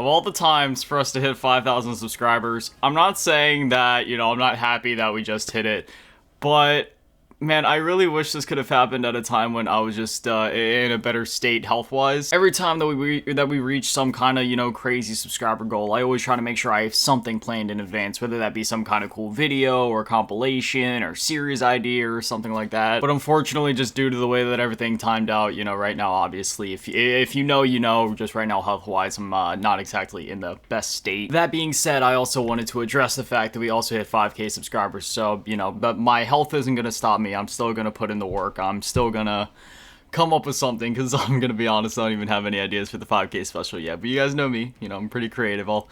all the times for us to hit 5,000 subscribers, I'm not saying that, I'm not happy that we just hit it, but man, I really wish this could have happened at a time when I was just in a better state health-wise. Every time that we reach some kind of, crazy subscriber goal, I always try to make sure I have something planned in advance, whether that be some kind of cool video or compilation or series idea or something like that. But unfortunately, just due to the way that everything timed out, right now, obviously, if you know, just right now health-wise, I'm not exactly in the best state. That being said, I also wanted to address the fact that we also hit 5K subscribers, so, but my health isn't going to stop me. I'm still gonna put in the work. I'm still gonna come up with something, because I'm gonna be honest, I don't even have any ideas for the 5K special yet. But you guys know me, I'm pretty creative. I'll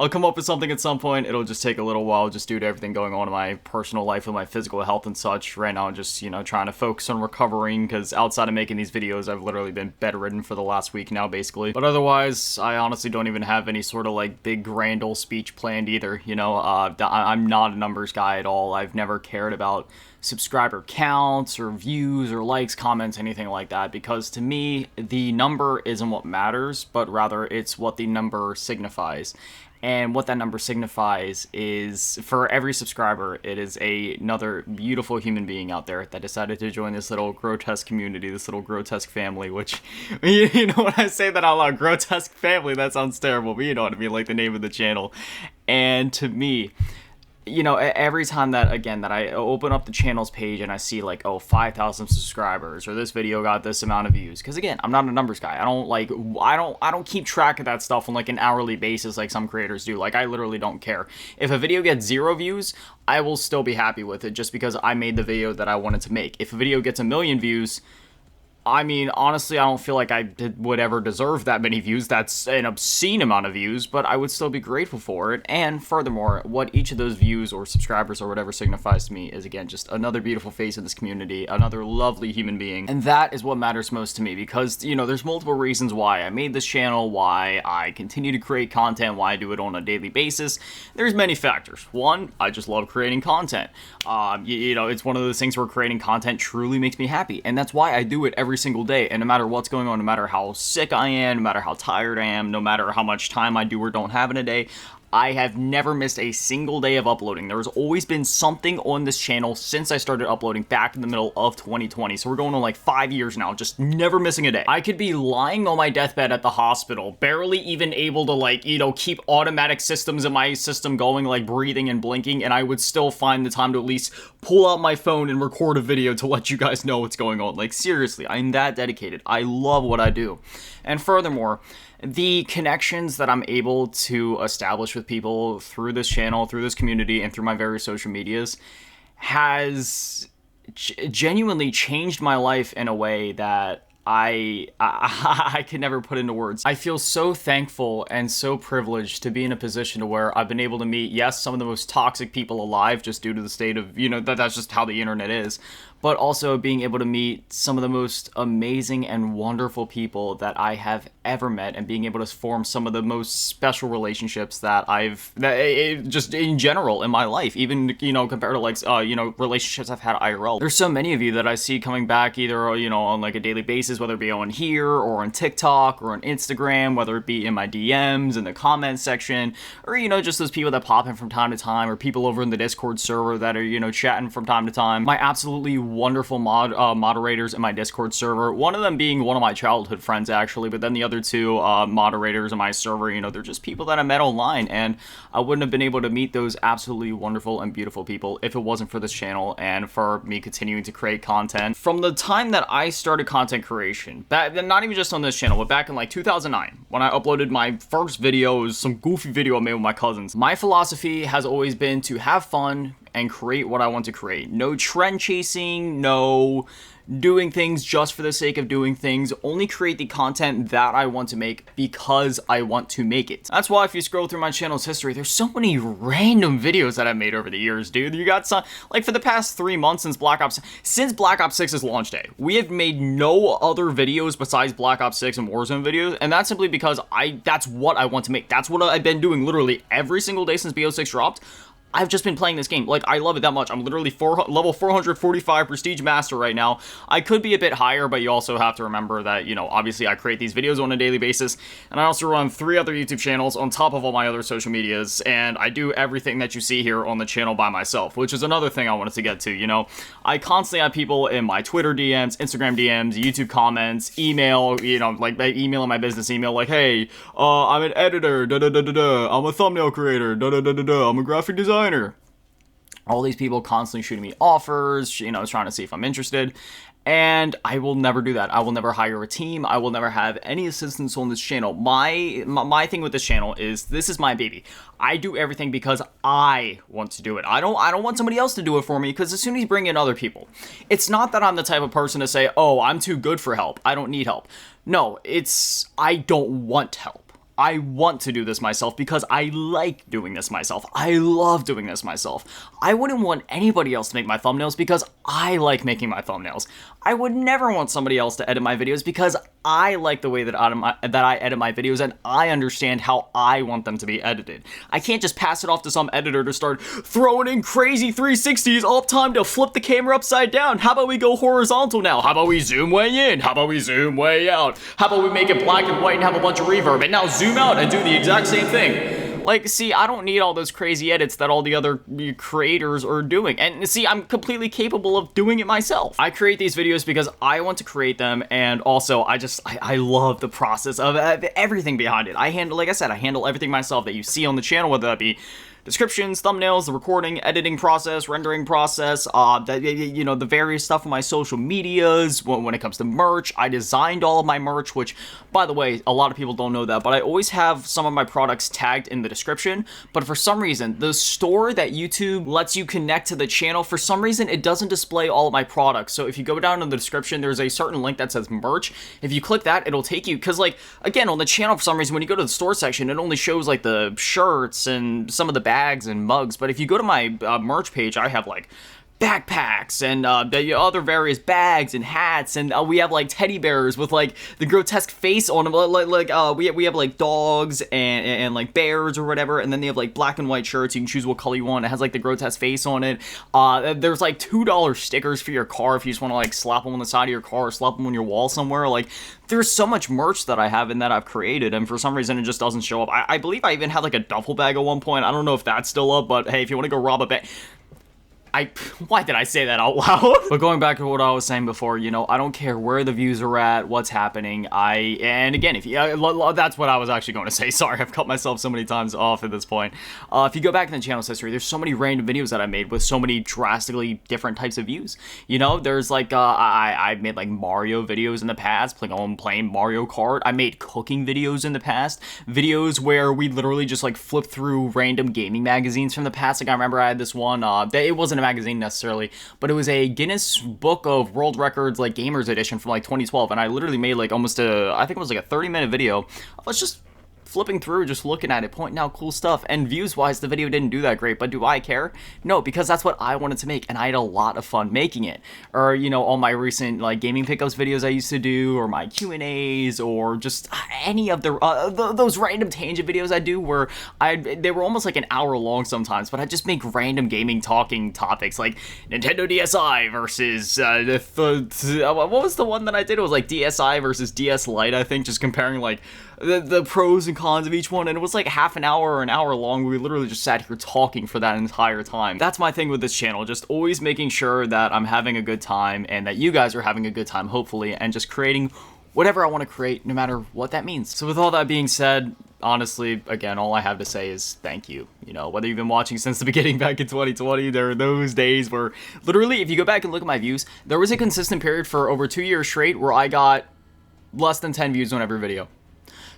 come up with something at some point. It'll just take a little while, just due to everything going on in my personal life with my physical health and such. Right now, I'm just, trying to focus on recovering, because outside of making these videos, I've literally been bedridden for the last week now, basically. But otherwise, I honestly don't even have any sort of, like, big grand old speech planned either, I'm not a numbers guy at all. I've never cared about subscriber counts or views or likes, comments, anything like that, because to me, the number isn't what matters, but rather it's what the number signifies. And what that number signifies is, for every subscriber, it is another beautiful human being out there that decided to join this little grotesque community, this little grotesque family, which, when I say that out loud, grotesque family, that sounds terrible, but you know what I mean, like the name of the channel. And to me, every time that I open up the channel's page and I see like, oh, 5,000 subscribers, or this video got this amount of views, because again, I'm not a numbers guy. I don't keep track of that stuff on like an hourly basis like some creators do. Like, I literally don't care. If a video gets 0 views, I will still be happy with it, just because I made the video that I wanted to make. If a video gets 1 million views, I mean, honestly, I don't feel like I would ever deserve that many views. That's an obscene amount of views, but I would still be grateful for it. And furthermore, what each of those views or subscribers or whatever signifies to me is, again, just another beautiful face in this community, another lovely human being. And that is what matters most to me, because, there's multiple reasons why I made this channel, why I continue to create content, why I do it on a daily basis. There's many factors. One, I just love creating content. It's one of those things where creating content truly makes me happy, and that's why I do it every single day. And no matter what's going on, no matter how sick I am, no matter how tired I am, no matter how much time I do or don't have in a day, I have never missed a single day of uploading. There's always been something on this channel since I started uploading back in the middle of 2020. So we're going on like 5 years now, just never missing a day. I could be lying on my deathbed at the hospital, barely even able to keep automatic systems in my system going, like breathing and blinking, and I would still find the time to at least pull out my phone and record a video to let you guys know what's going on. Like, seriously, I'm that dedicated. I love what I do. And furthermore, the connections that I'm able to establish with people through this channel, through this community, and through my various social medias has genuinely changed my life in a way that I can never put into words. I feel so thankful and so privileged to be in a position to where I've been able to meet, yes, some of the most toxic people alive, just due to the state of, that's just how the internet is, but also being able to meet some of the most amazing and wonderful people that I have ever met, and being able to form some of the most special relationships that just in general in my life, even, compared to like, relationships I've had IRL. There's so many of you that I see coming back either, on like a daily basis, whether it be on here or on TikTok or on Instagram, whether it be in my DMs, in the comment section, or, just those people that pop in from time to time, or people over in the Discord server that are, chatting from time to time. My absolutely wonderful moderators in my Discord server, one of them being one of my childhood friends, actually, but then the other two moderators in my server, they're just people that I met online, and I wouldn't have been able to meet those absolutely wonderful and beautiful people if it wasn't for this channel and for me continuing to create content. From the time that I started content creation, not even just on this channel, but back in like 2009, when I uploaded my first video, it was some goofy video I made with my cousins. My philosophy has always been to have fun and create what I want to create. No trend chasing, no doing things just for the sake of doing things. Only create the content that I want to make because I want to make it. That's why if you scroll through my channel's history, there's so many random videos that I've made over the years, dude. You got some, like for the past 3 months since Black Ops 6's launch day, we have made no other videos besides Black Ops 6 and Warzone videos, and that's simply because that's what I want to make. That's what I've been doing literally every single day since BO6 dropped. I've just been playing this game. Like, I love it that much. I'm literally level 445 Prestige Master right now. I could be a bit higher, but you also have to remember that, you know, obviously I create these videos on a daily basis, and I also run 3 other YouTube channels on top of all my other social medias, and I do everything that you see here on the channel by myself, which is another thing I wanted to get to, you know. I constantly have people in my Twitter DMs, Instagram DMs, YouTube comments, email, you know, like emailing my business email, like, hey, I'm an editor, da-da-da-da-da, I'm a thumbnail creator, da-da-da-da-da, I'm a graphic designer. All these people constantly shooting me offers, you know, trying to see if I'm interested. And I will never do that. I will never hire a team. I will never have any assistance on this channel. My thing with this channel is this is my baby. I do everything because I want to do it. I don't want somebody else to do it for me, because as soon as you bring in other people, it's not that I'm the type of person to say, oh, I'm too good for help, I don't need help. No, it's I don't want help. I want to do this myself because I like doing this myself. I love doing this myself. I wouldn't want anybody else to make my thumbnails because I like making my thumbnails. I would never want somebody else to edit my videos because I like the way that I edit my videos, and I understand how I want them to be edited. I can't just pass it off to some editor to start throwing in crazy 360s all the time to flip the camera upside down. How about we go horizontal now? How about we zoom way in? How about we zoom way out? How about we make it black and white and have a bunch of reverb, and now zoom out and do the exact same thing? Like, see, I don't need all those crazy edits that all the other creators are doing. And see, I'm completely capable of doing it myself. I create these videos because I want to create them, and also I love the process of everything behind it. Like I said, I handle everything myself that you see on the channel, whether that be descriptions, thumbnails, the recording, editing process, rendering process, you know, the various stuff on my social medias. When it comes to merch, I designed all of my merch, which, by the way, a lot of people don't know that, but I always have some of my products tagged in the description. But for some reason, the store that YouTube lets you connect to the channel, for some reason, it doesn't display all of my products. So if you go down in the description, there's a certain link that says merch. If you click that, it'll take you, because, like, again, on the channel, for some reason, when you go to the store section, it only shows, like, the shirts and some of the bags and mugs. But if you go to my merch page, I have like backpacks and the other various bags and hats, and we have like teddy bears with like the grotesque face on them, we have like dogs and like bears or whatever, and then they have like black and white shirts. You can choose what color you want. It has like the grotesque face on it. There's like $2 stickers for your car if you just want to like slap them on the side of your car or slap them on your wall somewhere. Like, there's so much merch that I have and that I've created, and for some reason it just doesn't show up. I believe I even had like a duffel bag at one point. I don't know if that's still up, but hey, if you want to go rob a bank, why did I say that out loud? But going back to what I was saying before, you know, I don't care where the views are at, what's happening. And again, if you, that's what I was actually going to say. Sorry, I've cut myself so many times off at this point. If you go back in the channel's history, there's so many random videos that I made with so many drastically different types of views. You know, there's like, I made like Mario videos in the past, playing Mario Kart. I made cooking videos in the past, videos where we literally just like flip through random gaming magazines from the past. Like, I remember I had this one, it wasn't a magazine necessarily, but it was a Guinness Book of World Records like gamers edition from like 2012, and I literally made like almost I think it was like a 30-minute video of us just flipping through, just looking at it, pointing out cool stuff. And views wise, the video didn't do that great, but do I care? No, because that's what I wanted to make, and I had a lot of fun making it. Or, you know, all my recent like gaming pickups videos I used to do, or my Q&As, or just any of those random tangent videos I do where they were almost like an hour long sometimes, but I just make random gaming talking topics like Nintendo DSi versus what was the one that I did? It was like DSi versus DS Lite, I think, just comparing like the pros and cons of each one, and it was like half an hour or an hour long. We literally just sat here talking for that entire time. That's my thing with this channel, just always making sure that I'm having a good time and that you guys are having a good time, hopefully, and just creating whatever I want to create, no matter what that means. So with all that being said, honestly, again, all I have to say is thank you. You know, whether you've been watching since the beginning back in 2020, there are those days where literally, if you go back and look at my views, there was a consistent period for over 2 years straight where I got less than 10 views on every video.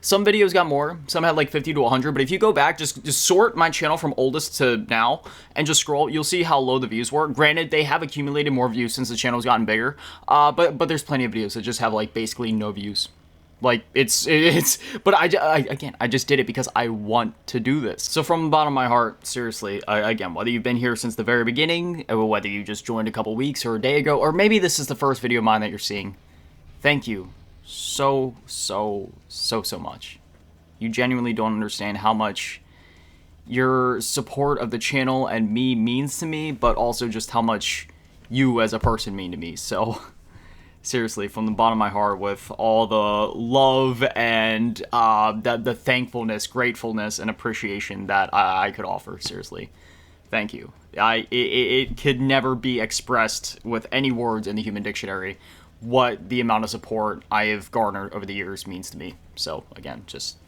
Some videos got more, some had like 50 to 100, but if you go back, just sort my channel from oldest to now, and just scroll, you'll see how low the views were. Granted, they have accumulated more views since the channel's gotten bigger, but there's plenty of videos that just have like basically no views. Like, but I just did it because I want to do this. So from the bottom of my heart, seriously, again, whether you've been here since the very beginning, or whether you just joined a couple weeks or a day ago, or maybe this is the first video of mine that you're seeing, thank you so much. You genuinely don't understand how much your support of the channel and me means to me, but also just how much you as a person mean to me. So seriously, from the bottom of my heart, with all the love and the thankfulness, gratefulness, and appreciation that I could offer. Seriously, thank you. It could never be expressed with any words in the human dictionary what the amount of support I have garnered over the years means to me. So again, just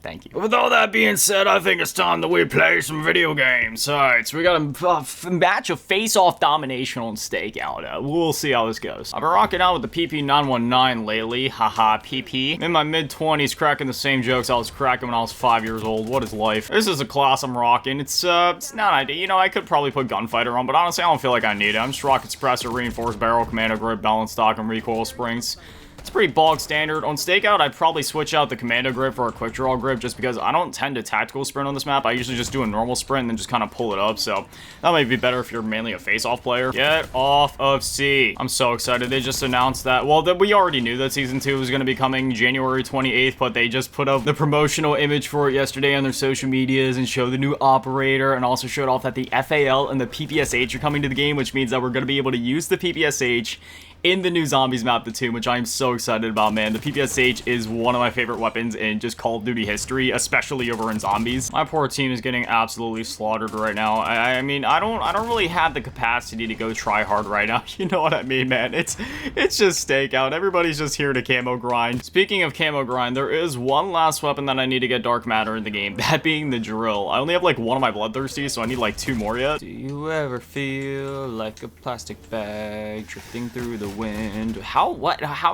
thank you. With all that being said, I think it's time that we play some video games. Alright, so we got a match of face-off domination on Stakeout. We'll see how this goes. I've been rocking out with the PP919 lately. Haha, PP. I'm in my mid-20s cracking the same jokes I was cracking when I was 5 years old. What is life? This is a class I'm rocking. It's not an idea. You know, I could probably put Gunfighter on, but honestly, I don't feel like I need it. I'm just rocking Suppressor, Reinforced Barrel, Commando Grip, Balance Stock, and Recoil Springs. It's pretty bog standard. On Stakeout, I'd probably switch out the Commando Grip for a Quick Draw Grip just because I don't tend to tactical sprint on this map. I usually just do a normal sprint and then just kind of pull it up, so that might be better if you're mainly a face-off player. Get off of C. I'm so excited. They just announced that, well, we already knew that Season 2 was going to be coming January 28th, but they just put up the promotional image for it yesterday on their social medias and showed the new operator and also showed off that the FAL and the PPSH are coming to the game, which means that we're going to be able to use the PPSH in the new Zombies map, the Tomb, which I am so excited about, man. The PPSH is one of my favorite weapons in just Call of Duty history, especially over in Zombies. My poor team is getting absolutely slaughtered right now. I mean, I don't really have the capacity to go try hard right now. You know what I mean, man? It's just Stakeout. Everybody's just here to camo grind. Speaking of camo grind, there is one last weapon that I need to get Dark Matter in the game, that being the drill. I only have like one of my Bloodthirsty, so I need like 2 more yet. Do you ever feel like a plastic bag drifting through the wind? How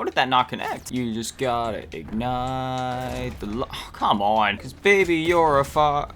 did that not connect? You just gotta ignite the come on, cause baby you're a fire.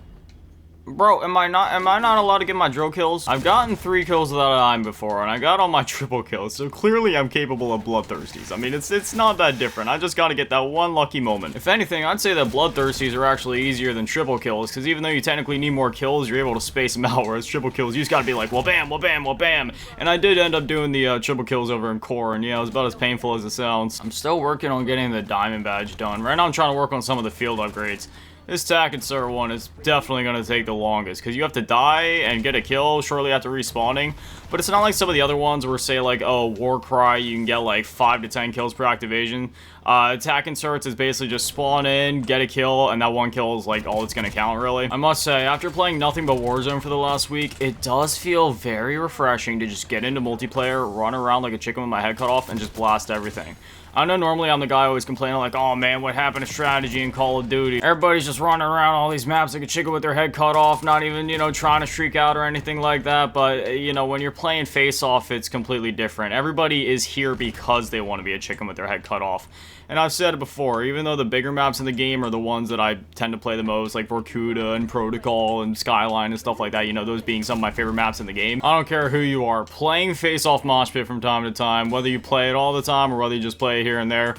Bro, am I not allowed to get my drill kills? I've gotten 3 kills without dying before, and I got all my triple kills, so clearly I'm capable of Bloodthirsties. I mean, it's not that different. I just gotta get that one lucky moment. If anything, I'd say that Bloodthirsties are actually easier than triple kills, because even though you technically need more kills, you're able to space them out, whereas triple kills, you just gotta be like, well bam, well bam, well bam. And I did end up doing the triple kills over in Core, and yeah, it was about as painful as it sounds. I'm still working on getting the Diamond Badge done. Right now I'm trying to work on some of the field upgrades. This Tac and Sir one is definitely going to take the longest, because you have to die and get a kill shortly after respawning, but it's not like some of the other ones where, say, like, oh, Warcry, you can get, like, 5 to 10 kills per activation. Attack Inserts is basically just spawn in, get a kill, and that one kill is, like, all it's going to count, really. I must say, after playing nothing but Warzone for the last week, it does feel very refreshing to just get into multiplayer, run around like a chicken with my head cut off, and just blast everything. I know normally I'm the guy always complaining like, oh man, what happened to strategy in Call of Duty? Everybody's just running around all these maps like a chicken with their head cut off, not even, you know, trying to streak out or anything like that. But, you know, when you're playing face-off, it's completely different. Everybody is here because they want to be a chicken with their head cut off. And I've said it before, even though the bigger maps in the game are the ones that I tend to play the most, like Vorkuta and Protocol and Skyline and stuff like that, you know, those being some of my favorite maps in the game. I don't care who you are, playing face-off Mosh Pit from time to time, whether you play it all the time or whether you just play it here and there,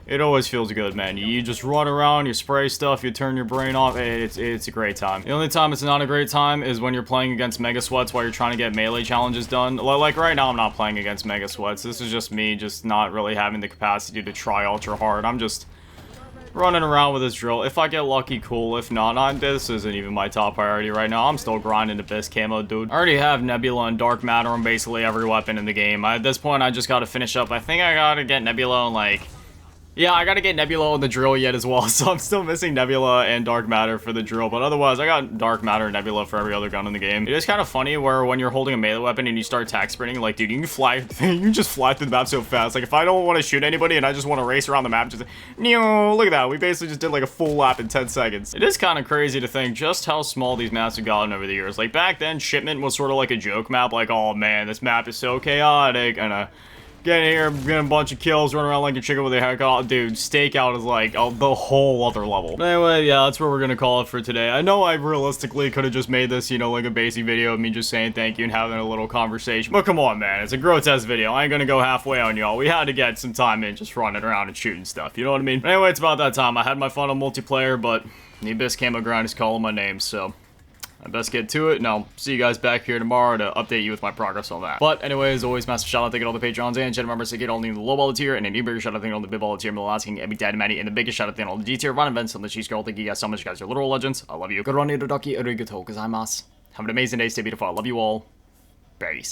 it always feels good, man. You just run around, you spray stuff, you turn your brain off. It's a great time. The only time it's not a great time is when you're playing against Mega Sweats while you're trying to get melee challenges done. Like right now, I'm not playing against Mega Sweats. This is just me just not really having the capacity to try ultra hard. I'm just running around with this drill. If I get lucky, cool. If not, this isn't even my top priority right now. I'm still grinding Abyss camo, dude. I already have Nebula and Dark Matter on basically every weapon in the game. At this point, I just gotta finish up. I think I gotta get Nebula on, like... Yeah, I gotta get Nebula on the drill yet as well, so I'm still missing Nebula and Dark Matter for the drill, but otherwise, I got Dark Matter and Nebula for every other gun in the game. It is kind of funny where when you're holding a melee weapon and you start tac sprinting, like, dude, you can fly, you can just fly through the map so fast. Like, if I don't want to shoot anybody and I just want to race around the map, just, look at that, we basically just did like a full lap in 10 seconds. It is kind of crazy to think just how small these maps have gotten over the years. Like, back then, Shipment was sort of like a joke map, like, oh man, this map is so chaotic, and get in here, get a bunch of kills, run around like a chicken with a haircut. Dude, Stakeout is like the whole other level. But anyway, yeah, that's where we're gonna call it for today. I know I realistically could have just made this, you know, like a basic video of me just saying thank you and having a little conversation. But come on, man, it's a grotesque video. I ain't gonna go halfway on y'all. We had to get some time in just running around and shooting stuff. You know what I mean? But anyway, it's about that time. I had my fun on multiplayer, but the Abyss camo grind is calling my name, so I best get to it, and I'll see you guys back here tomorrow to update you with my progress on that. But anyway, as always, massive shout out to all the Patreons and channel members to get only the low ball tier, and a new bigger shout out to all the big ball tier, asking Ebby Dad Matty, and the biggest shout out to all the G tier run events on the Cheese Girl. Thank you guys so much, you guys are literal legends. I love you. Good run, Itodoki, arigato gozaimasu. Have an amazing day, stay beautiful. I love you all. Peace.